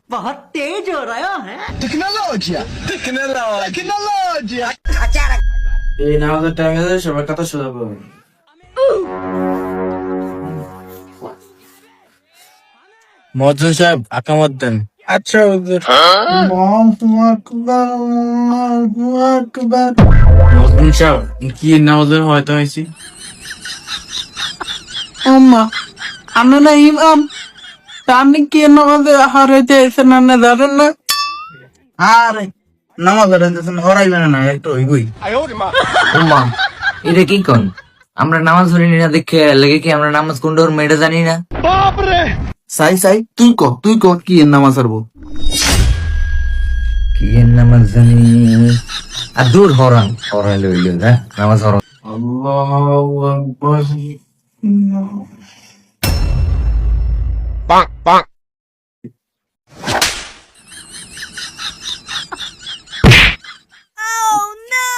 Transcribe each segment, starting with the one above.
बहुत तेज हो रहा है। Tecnologia, tecnologia. এই নামাজের টাইমে সবাই কথা শোনা করবে। মজ্জুন সাহেব আকামত দেন। আচ্ছা হুজুর। মজ্জুন সাহেব কি নামাজের হয়তো হয়েছি? আম্মা আমরা না ইমাম আপনি কি নামাজে হারাইতে এসেন না জানেন না? আরে নামাজ হারাইতেছেন হরাইবে না একটু হইবই। উম্মা এটা কি কোন আমরা নামাজ ধরি না দেখে লেগে কি আমরা নামাজ কোন ধর্ম এটা জানি না। সাই সাই তুই ক কি এর নামাজ হারবো? কি এর নামাজ জানি আর দূর হরাইলে হইল না নামাজ হরান। আল্লাহু আকবার।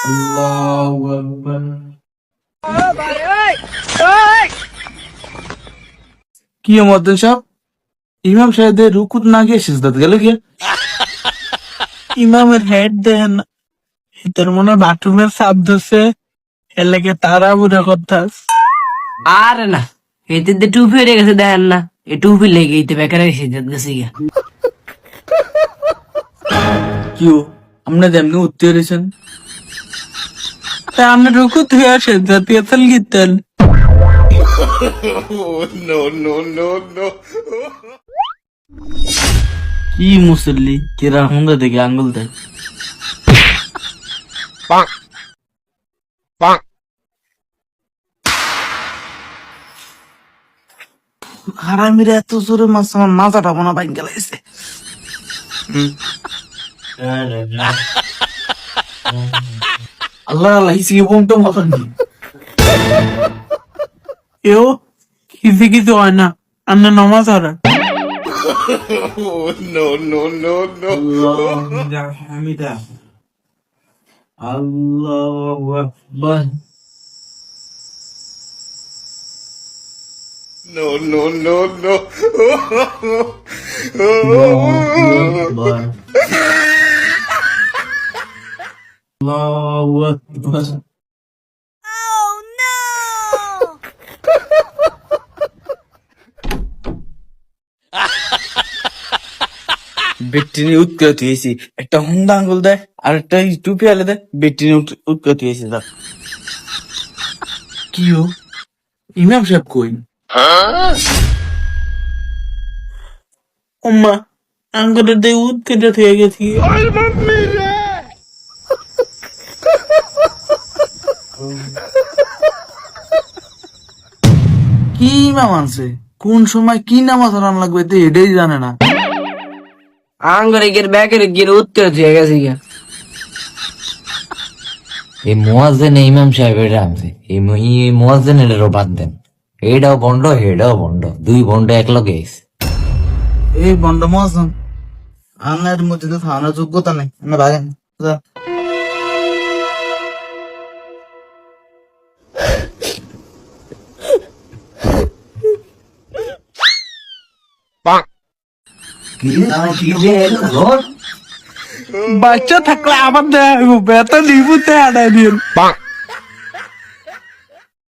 আল্লাহু আকবার। কি মদ্দন সাহেব ইমাম সাহেবের রুকুত না গিয়ে সিজদাত গেল গিয়ে? ইমামের হেড দেন এটার মনে বাথরুমের সাপ ধরছে এর লাগে তারা বুড়া করতাস। আরে না এতে যে টুপি হয়ে গেছে দেখেন না এই টুপি লেগে এইতে বেকার এসে গেছে গিয়া কিও আপনি যেমনি উঠতে রয়েছেন তা আমরা রুকুত হয়ে আসে জাতীয় তেল গিতেন কি মুসল্লি কেরা হুন্দা দেখে আঙ্গুল দেয়। হারামিরা এত জোরে মাছ আমার মাথাটা মনে বাইন গেলাইছে। আল্লাহ আল্লাহ হিসি বোমটা মতন কি এও কিছু হয় না আমরা নামাজ হারা হামিদা আল্লাহু আকবার। আল্লাহু আকবার। বেটিনি উৎকত হয়েছি একটা হুন্ডা আঙ্গুল দেয় আর একটা টুপি আলে দেয় বেটিনি উৎকত হয়েছে তার। কি ও ইমাম সাহেব কই? উম্মা আঙ্গুলের দিয়ে উদ কেটে থেকে গেছি কি ইমাম আনছে কোন সময় কি নামাজ হারান লাগবে তো এটাই জানে না। আঙ্গরে গিয়ে ব্যাকের গিয়ে উত্তর হয়ে গেছে গিয়া এই মুয়াজ্জিন ইমাম সাহেব এটা আনছে এই মুয়াজ্জিন এটারও বাদ দেন এটাও বন্ড হেটাও বন্ড দুই বন্ড এক লগে আইছে। এই বন্ড মহাজন আনার মধ্যে তো থানার যোগ্যতা নেই না ভাগেন যা। বাচ্চা থাকলে আবার দেয় বেতন নিবুতে আড়াই দিন